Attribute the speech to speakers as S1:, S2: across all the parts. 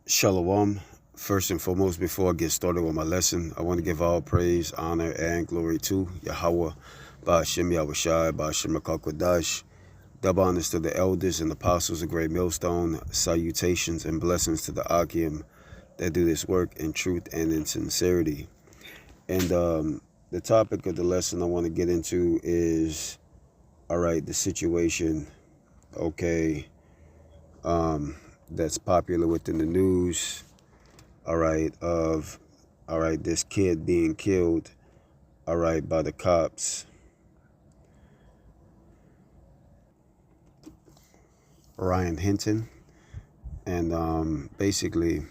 S1: Shalom. First and foremost, before I get started with my lesson, I want to give all praise, honor, and glory to Yahweh, Ba'ashem Yahushai, Ba'ashem HaKakwadash. Double honors to the elders and apostles of Great Millstone. Salutations and blessings to the Akim that do this work in truth and in sincerity. And the topic of the lesson I want to get into is, all right, the situation, okay, that's popular within the news, this kid being killed, by the cops. Ryan Hinton. And basically,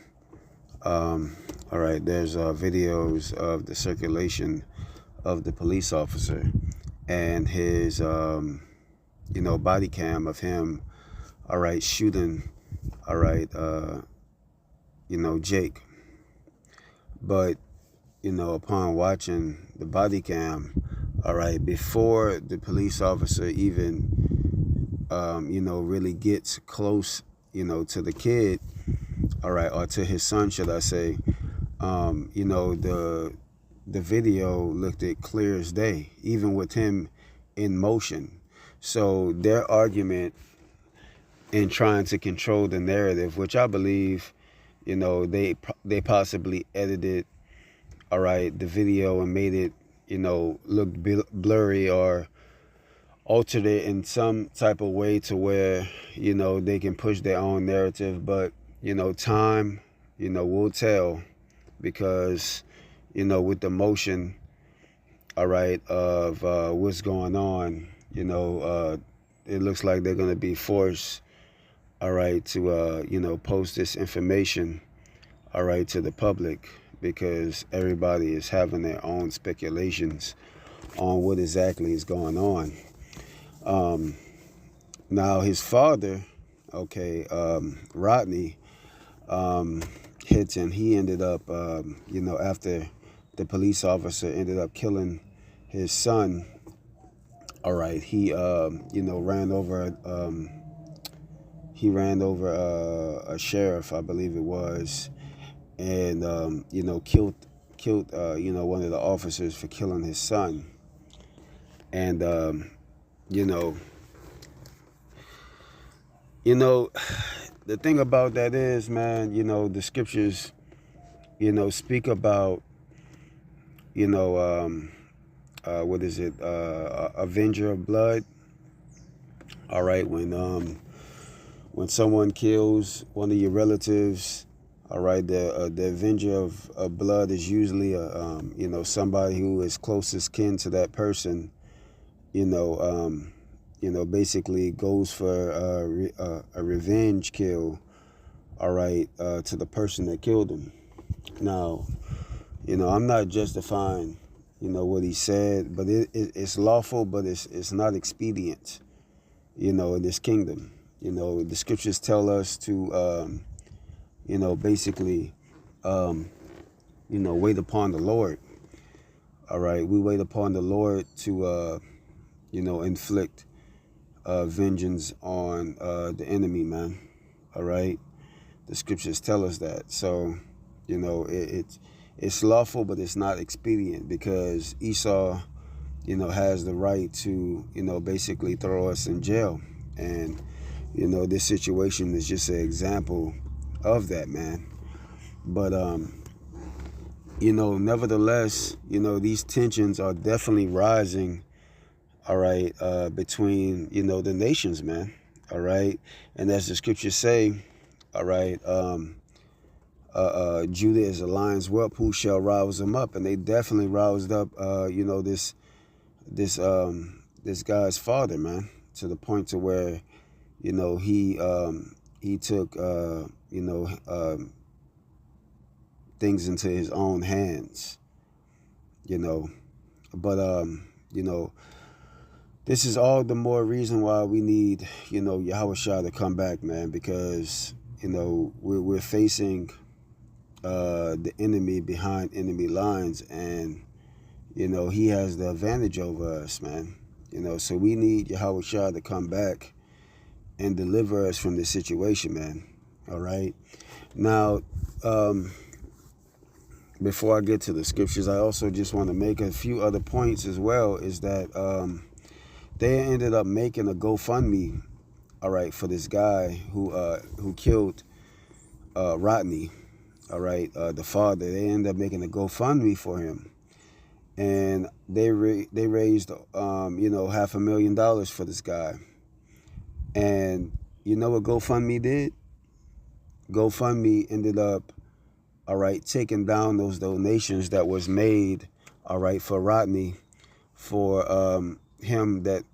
S1: there's videos of the circulation of the police officer and his, body cam of him, shooting, Jake. But, upon watching the body cam, before the police officer even, really gets close, to the kid, or to his son, should I say, the video looked at clear as day, even with him in motion. So their argument in trying to control the narrative, which I believe, they possibly edited, the video and made it, look blurry or altered it in some type of way to where, they can push their own narrative. But, time, will tell, because, with the motion, of what's going on, it looks like they're going to be forced, to, post this information, to the public, because everybody is having their own speculations on what exactly is going on. Now his father, Rodney Hinton, he ended up, after the police officer ended up killing his son, he, ran over a sheriff, I believe it was, and, killed, one of the officers for killing his son. And, the thing about that is, man, the scriptures, speak about, what is it, avenger of blood. When someone kills one of your relatives, the avenger of blood is usually, somebody who is closest kin to that person, basically goes for a revenge kill, to the person that killed him. Now, I'm not justifying, what he said, but it's lawful, but it's not expedient, in this kingdom. The scriptures tell us to, basically, wait upon the Lord. We wait upon the Lord to, inflict vengeance on the enemy, man. The scriptures tell us that. So, it's lawful, but it's not expedient, because Esau, has the right to, basically throw us in jail. And, this situation is just an example of that, man. But, nevertheless, these tensions are definitely rising, between, the nations, man. And as the scriptures say, Judah is a lion's whelp, who shall rouse them up? And they definitely roused up, this guy's father, man, to the point to where, he took, things into his own hands, But, this is all the more reason why we need, Yahushua to come back, man, because, we're facing the enemy behind enemy lines, and, he has the advantage over us, man. So we need Yahushua to come back and deliver us from this situation, man. All right. Now, before I get to the scriptures, I also just want to make a few other points as well. Is that they ended up making a GoFundMe, all right, for this guy who killed Rodney, all right, the father. They ended up making a GoFundMe for him, and they raised $500,000 for this guy. And you know what GoFundMe did? GoFundMe ended up, all right, taking down those donations that was made, all right, for Rodney, for him that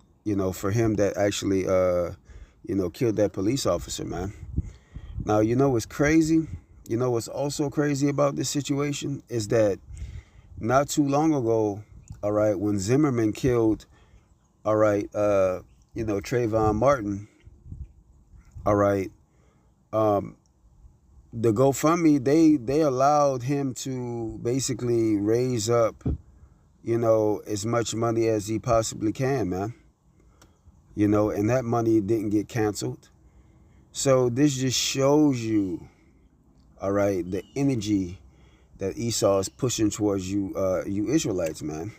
S1: actually killed that police officer, man. Now, you know what's crazy? You know what's also crazy about this situation is that not too long ago, all right, when Zimmerman killed, all right, Trayvon Martin, all right, the GoFundMe, they allowed him to basically raise up, as much money as he possibly can, man. And that money didn't get canceled. So this just shows you, all right, the energy that Esau is pushing towards you, you Israelites, man.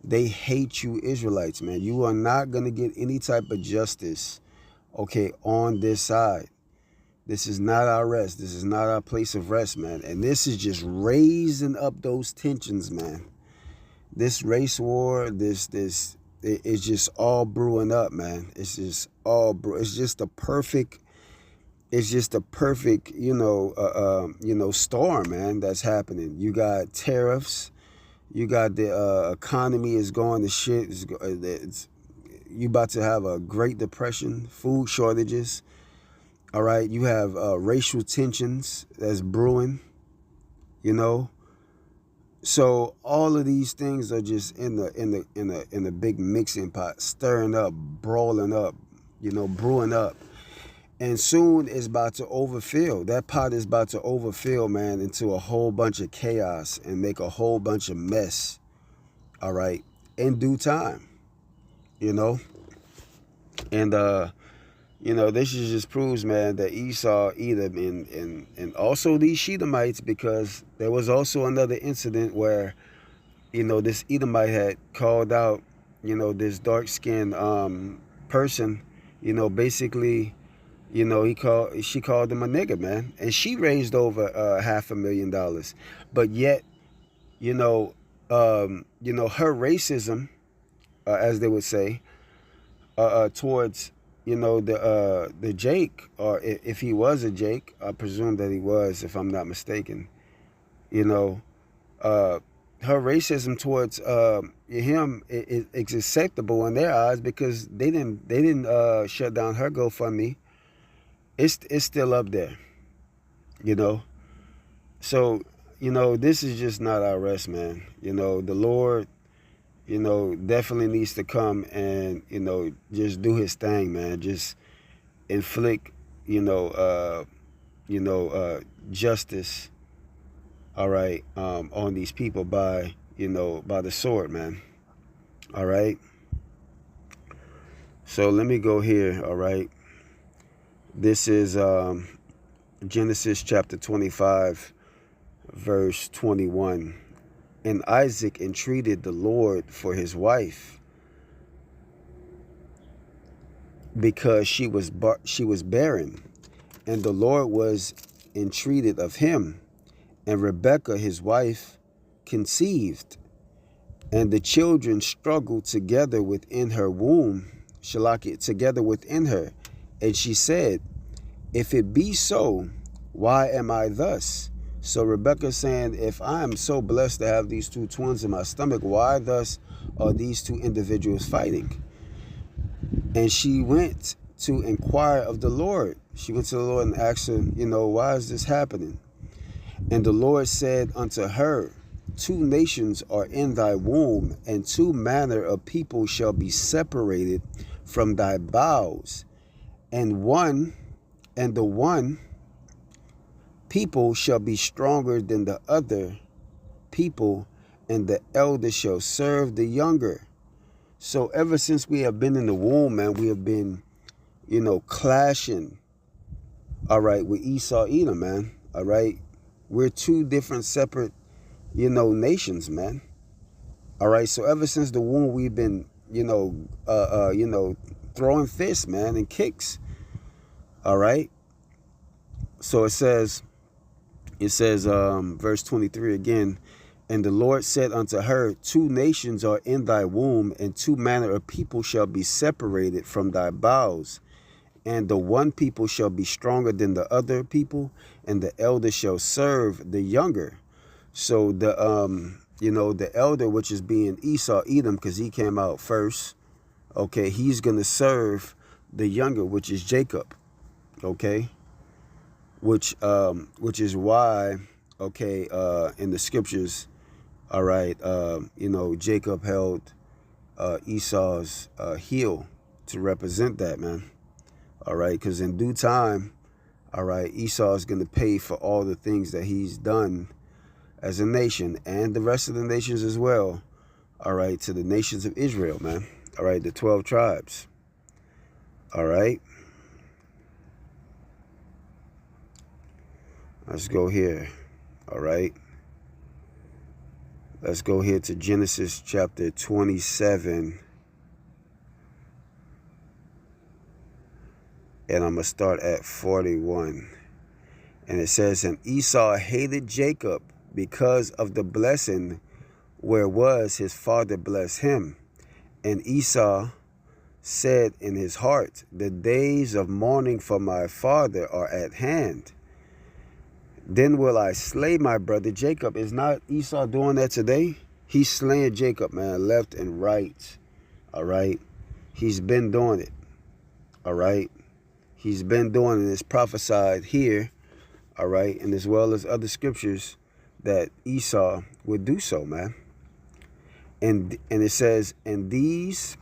S1: They hate you Israelites, man. You are not going to get any type of justice, okay, on this side. This is not our rest. This is not our place of rest, man. And this is just raising up those tensions, man. This race war, it's just all brewing up, man. It's just all it's just a perfect storm, man, that's happening. You got tariffs. You got the economy is going to shit. You about to have a Great Depression, food shortages. All right, you have racial tensions that's brewing. So all of these things are just in the big mixing pot, stirring up, brawling up, brewing up. And soon it's about to overfill. That pot is about to overfill, man, into a whole bunch of chaos and make a whole bunch of mess, all right, in due time, And, this just proves, man, that Esau, Edom, and also these Shedemites, because there was also another incident where, this Edomite had called out, this dark-skinned person, basically, she called him a nigger, man. And she raised over $500,000. But yet, her racism, as they would say, towards, the Jake, or if he was a Jake, I presume that he was, if I'm not mistaken, her racism towards him is acceptable in their eyes because they didn't shut down her GoFundMe. It's still up there, So, this is just not our rest, man. The Lord, definitely needs to come and, just do his thing, man. Just inflict, justice, all right, on these people by the sword, man. All right. So let me go here, all right. This is Genesis chapter 25, verse 21. And Isaac entreated the Lord for his wife because she was barren, and the Lord was entreated of him. And Rebekah, his wife, conceived, and the children struggled together within her womb, together within her. And she said, if it be so, why am I thus? So Rebekah saying, if I am so blessed to have these two twins in my stomach, why thus are these two individuals fighting? And she went to inquire of the Lord. She went to the Lord and asked him, why is this happening? And the Lord said unto her, two nations are in thy womb, and two manner of people shall be separated from thy bowels. And the one people shall be stronger than the other people, and the elder shall serve the younger. So ever since we have been in the womb, man, we have been, clashing, all right, with Esau, Edom, man. All right. We're two different separate, nations, man. All right. So ever since the womb, we've been, throwing fists, man, and kicks. All right. So it says, verse 23 again, and the Lord said unto her, two nations are in thy womb, and two manner of people shall be separated from thy bowels. And the one people shall be stronger than the other people, and the elder shall serve the younger. So the elder, which is being Esau, Edom, because he came out first, okay, he's going to serve the younger, which is Jacob, okay, which is why, okay, in the scriptures, all right, Jacob held Esau's heel to represent that, man. All right, because in due time, all right, Esau is going to pay for all the things that he's done as a nation, and the rest of the nations as well, all right, to the nations of Israel, man. All right, the 12 tribes. All right. Let's go here. All right. Let's go here to Genesis chapter 27. And I'm going to start at 41. And it says, and Esau hated Jacob because of the blessing wherewith his father blessed him. And Esau said in his heart, the days of mourning for my father are at hand. Then will I slay my brother Jacob. Is not Esau doing that today? He's slaying Jacob, man, left and right. All right. He's been doing it. All right. He's been doing it. It's prophesied here, all right, and as well as other scriptures that Esau would do so, man. And it says, and these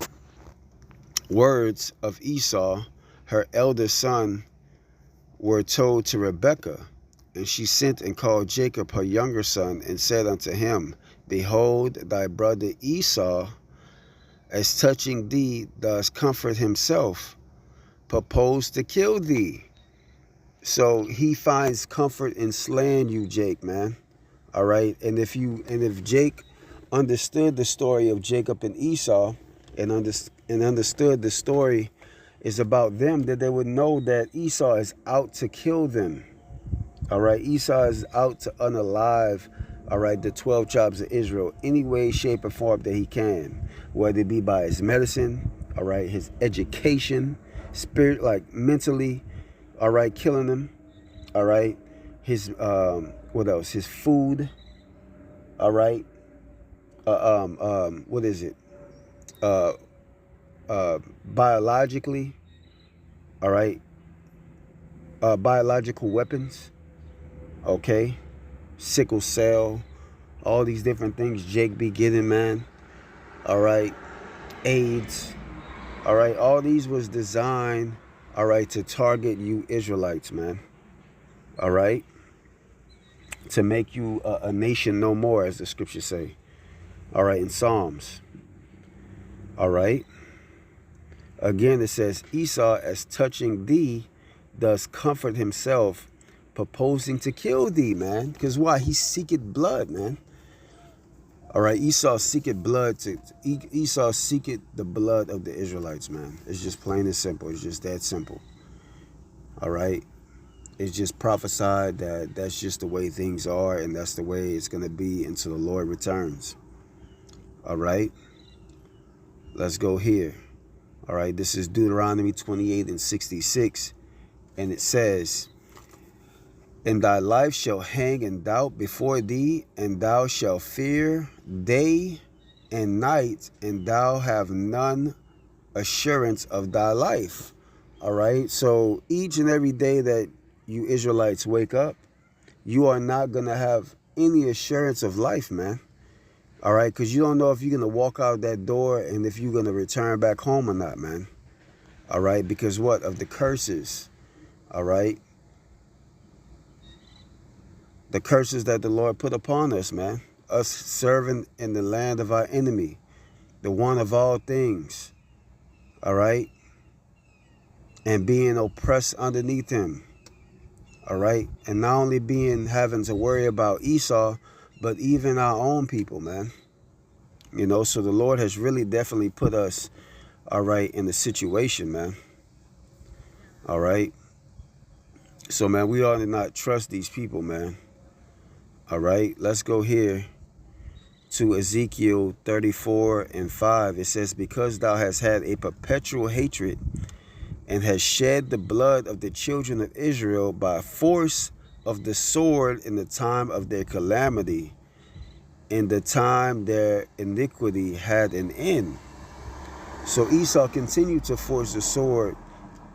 S1: words of Esau, her eldest son, were told to Rebekah, and she sent and called Jacob her younger son, and said unto him, behold, thy brother Esau, as touching thee, does comfort himself, purpose to kill thee. So he finds comfort in slaying you, Jake, man. All right. And if Jake understood the story of Jacob and Esau and understood the story is about them, that they would know that Esau is out to kill them. All right. Esau is out to unalive, all right, the 12 tribes of Israel any way, shape, or form that he can, whether it be by his medicine, all right, his education, spirit, like mentally, all right, killing them, all right, his what else, his food, all right, what is it, biologically, all right, biological weapons, okay, sickle cell, all these different things Jake be getting, man, all right, AIDS, all right, all these was designed, all right, to target you Israelites, man, all right, to make you a nation no more, as the scriptures say, all right, in Psalms, all right. Again, it says, Esau, as touching thee, does comfort himself, purposing to kill thee, man. Because why? He seeketh blood, man. All right, Esau seeketh Esau seeketh the blood of the Israelites, man. It's just plain and simple. It's just that simple. All right. It's just prophesied that that's just the way things are, and that's the way it's going to be until the Lord returns. All right. Let's go here. All right, this is Deuteronomy 28 and 66, and it says, and thy life shall hang in doubt before thee, and thou shalt fear day and night, and thou have none assurance of thy life. All right, so each and every day that you Israelites wake up, you are not going to have any assurance of life, man. All right, because you don't know if you're going to walk out that door and if you're going to return back home or not, man. All right, because what? Of the curses, all right? The curses that the Lord put upon us, man. Us serving in the land of our enemy, the one of all things, all right? And being oppressed underneath him, All right. And not only having to worry about Esau, but even our own people, man. You know, so the Lord has really definitely put us, all right, in the situation, man. All right. So, man, we ought to not trust these people, man. All right. Let's go here to Ezekiel 34:5. It says, because thou hast had a perpetual hatred and hast shed the blood of the children of Israel by force of the sword in the time of their calamity, in the time their iniquity had an end. So Esau continued to force the sword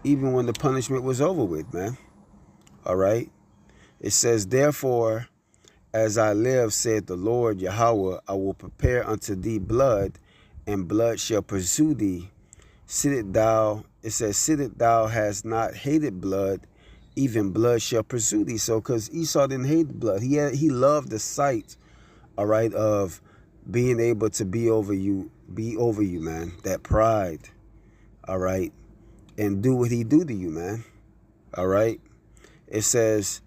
S1: even when the punishment was over with, man. All right. It says, therefore, as I live, said the Lord Yahweh, I will prepare unto thee blood, and blood shall pursue thee. It says, sit thou hast not hated blood, even blood shall pursue thee. So, because Esau didn't hate blood, he loved the sight, all right, of being able to be over you, man. That pride, all right, and do what he do to you, man. All right. It says,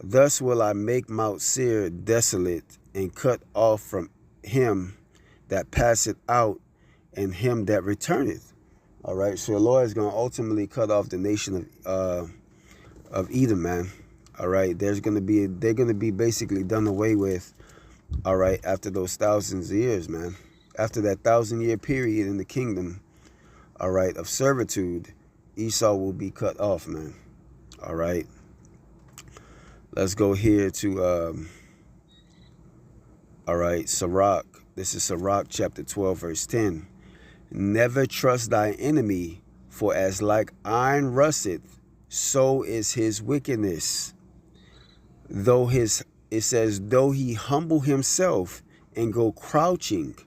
S1: thus will I make Mount Seir desolate, and cut off from him that passeth out, and him that returneth. All right, so the Lord is going to ultimately cut off the nation of Edom, man. All right, they're going to be basically done away with. All right, after those thousands of years, man. After that 1,000-year period in the kingdom, all right, of servitude, Esau will be cut off, man. All right. Let's go here to, all right, Sirach. This is Sirach chapter 12, verse 10. Never trust thy enemy, for as like iron rusteth, so is his wickedness. It says, though he humble himself and go crouching,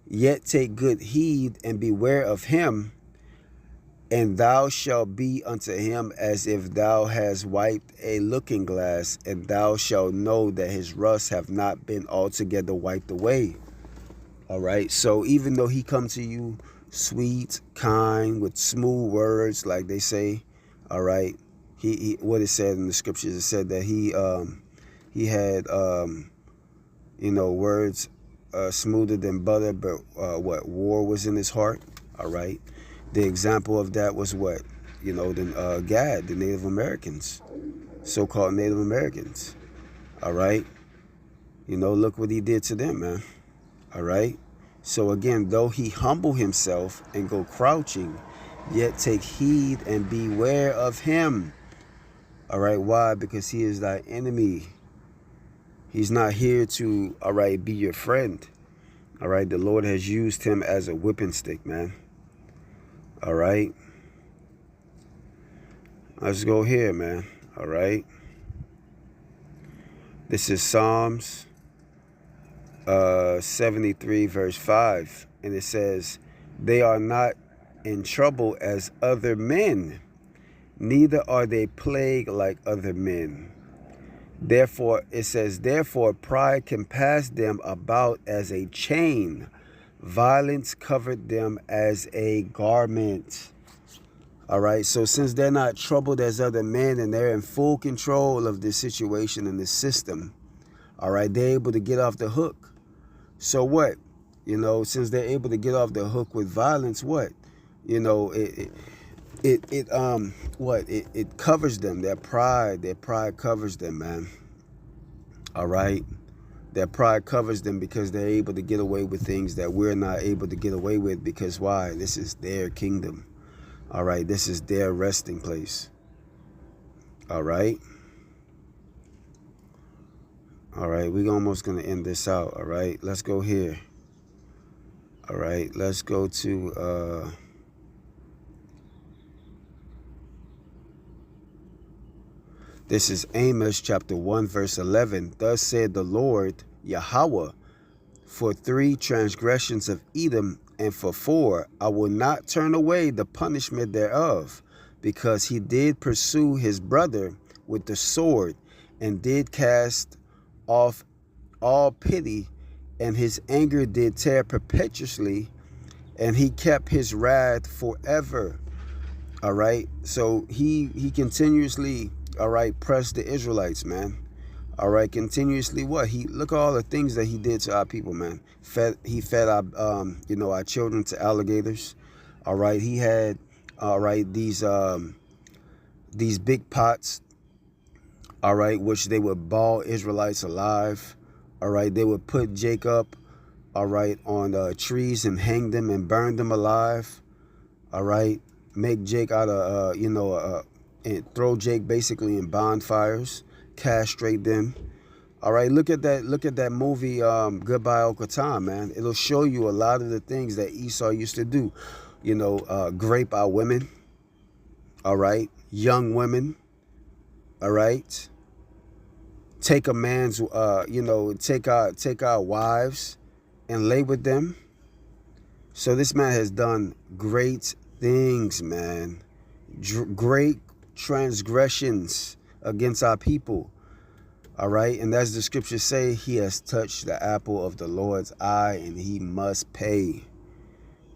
S1: yet take good heed and beware of him, and thou shalt be unto him as if thou hast wiped a looking glass, and thou shalt know that his rust have not been altogether wiped away. All right. So even though he come to you sweet, kind, with smooth words, like they say, all right, he what it said in the scriptures, it said that he had words smoother than butter, but war was in his heart. All right. The example of that was what? The Native Americans, so-called Native Americans. All right. Look what he did to them, man. All right. So again, though he humble himself and go crouching, yet take heed and beware of him. All right. Why? Because he is thy enemy. He's not here to, all right, be your friend. All right. The Lord has used him as a whipping stick, man. All right. Let's go here, man. All right. This is Psalms 73 verse 5, and it says, they are not in trouble as other men, neither are they plagued like other men. Therefore, it says, therefore pride compassed them about as a chain, violence covered them as a garment. All right. So since they're not troubled as other men, and they're in full control of this situation and this system, all right, they're able to get off the hook. So what? Since they're able to get off the hook with violence, what? It covers them. Their pride covers them, man. All right. Their pride covers them because they're able to get away with things that we're not able to get away with, because why? This is their kingdom. All right. This is their resting place. All right. All right. We're almost going to end this out. All right. Let's go here. All right. Let's go to, this is Amos chapter 1 verse 11. Thus said the Lord Yahweh, for 3 transgressions of Edom, and for 4 I will not turn away the punishment thereof, because he did pursue his brother with the sword, and did cast off all pity, and his anger did tear perpetuously, and he kept his wrath forever. All right. So he continuously, all right, pressed the Israelites, man. All right, continuously what? Look at all the things that he did to our people, man. He fed our our children to alligators. All right, he had all right these big pots, all right, which they would ball Israelites alive. All right, they would put Jacob, all right, on trees and hang them and burn them alive. All right, make Jake out of and throw Jake basically in bonfires, castrate them. All right, look at that movie, Goodbye Uncle Tom, man. It'll show you a lot of the things that Esau used to do. Grape our women. All right, young women. All right, take a man's, take our wives and lay with them. So this man has done great things, man. Great transgressions against our people. All right, and as the scriptures say, he has touched the apple of the Lord's eye, and he must pay.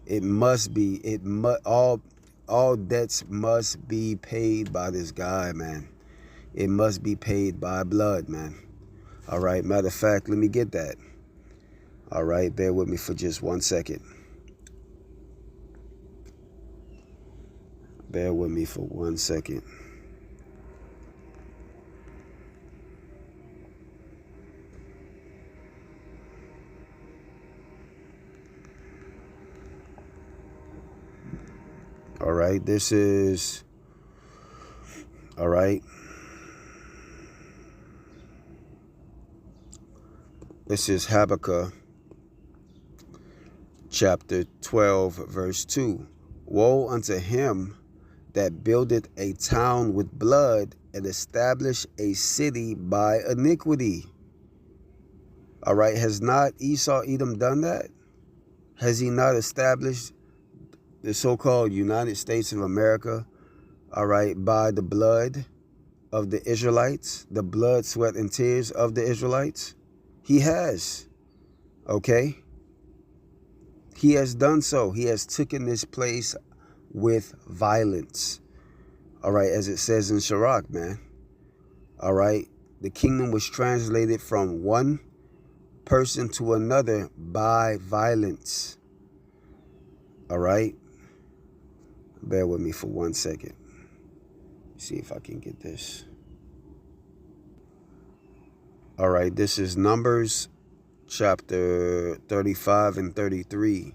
S1: It must be. All debts must be paid by this guy, man. It must be paid by blood, man. All right. Matter of fact, let me get that. All right, bear with me for just 1 second. Bear with me for 1 second. All right, this is, all right. This is Habakkuk chapter 12, verse 2. Woe unto him that buildeth a town with blood and establish a city by iniquity. All right, has not Esau Edom done that? Has he not established the so-called United States of America, all right, by the blood of the Israelites, the blood, sweat, and tears of the Israelites? He has, okay? He has done so. He has taken this place with violence, all right, as it says in Sirach, man. All right, the kingdom was translated from one person to another by violence, all right? Bear with me for 1 second. See if I can get this. All right, this is Numbers chapter 35 and 33.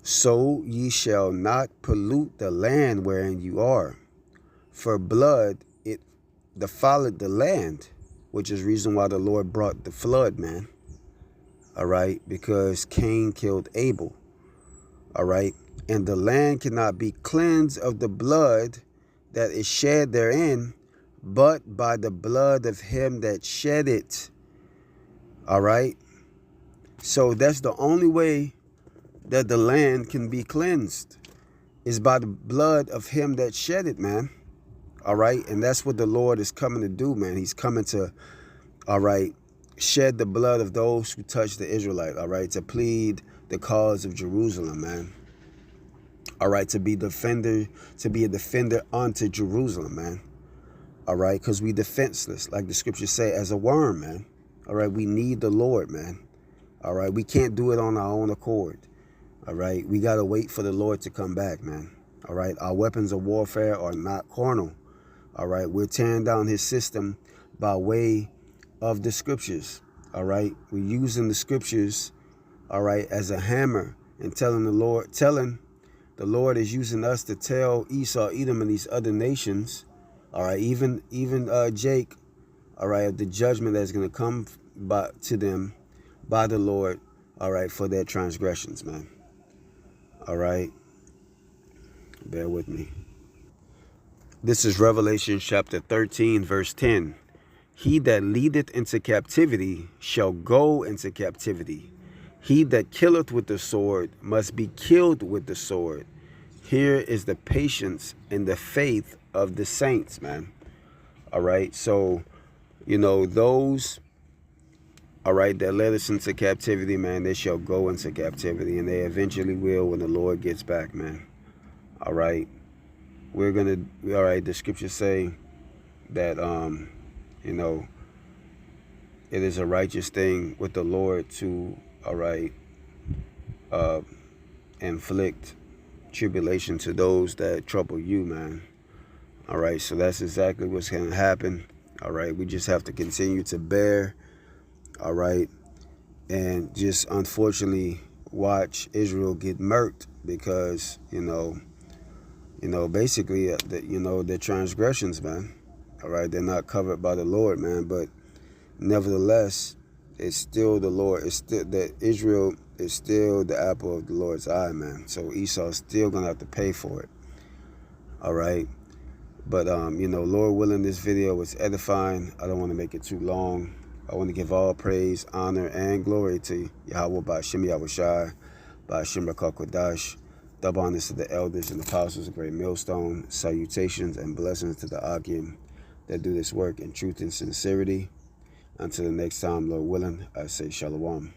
S1: So ye shall not pollute the land wherein you are, for blood it defiled the land, which is reason why the Lord brought the flood, man. All right, because Cain killed Abel. All right, and the land cannot be cleansed of the blood that is shed therein, but by the blood of him that shed it. All right, so that's the only way that the land can be cleansed, is by the blood of him that shed it, man. All right, and that's what the Lord is coming to do, man. He's coming to, all right, shed the blood of those who touch the Israelite, all right, to plead the cause of Jerusalem, man. All right, to be a defender unto Jerusalem, man. All right, because we defenseless, like the scriptures say, as a worm, man. All right, we need the Lord, man. All right, we can't do it on our own accord. All right, we got to wait for the Lord to come back, man. All right, our weapons of warfare are not carnal. All right, we're tearing down his system by way of the scriptures. All right, we're using the scriptures, all right, as a hammer, and telling the Lord is using us to tell Esau, Edom, and these other nations, all right, even Jake, all right, of the judgment that's going to come to them by the Lord, all right, for their transgressions, man. All right, bear with me. This is Revelation chapter 13, verse 10. He that leadeth into captivity shall go into captivity. He that killeth with the sword must be killed with the sword. Here is the patience and the faith of the saints, man. All right, so, those, all right, that led us into captivity, man, they shall go into captivity, and they eventually will when the Lord gets back, man. All right, all right, the scriptures say that you know, it is a righteous thing with the Lord to, all right, inflict tribulation to those that trouble you, man. All right, so that's exactly what's going to happen. All right, we just have to continue to bear, all right, and just unfortunately watch Israel get murked because, basically, their transgressions, man. All right, they're not covered by the Lord, man, but nevertheless, it's still the Lord. It's still that Israel is still the apple of the Lord's eye, man. So Esau's still gonna have to pay for it. All right. But Lord willing, this video was edifying. I don't want to make it too long. I want to give all praise, honor, and glory to Yahweh Ba'Shem Yahushai, Ba'Shem Rakak. Double honors to the elders and apostles of Great Millstone. Salutations and blessings to the Akim that do this work in truth and sincerity. Until the next time, Lord willing, I say Shalom.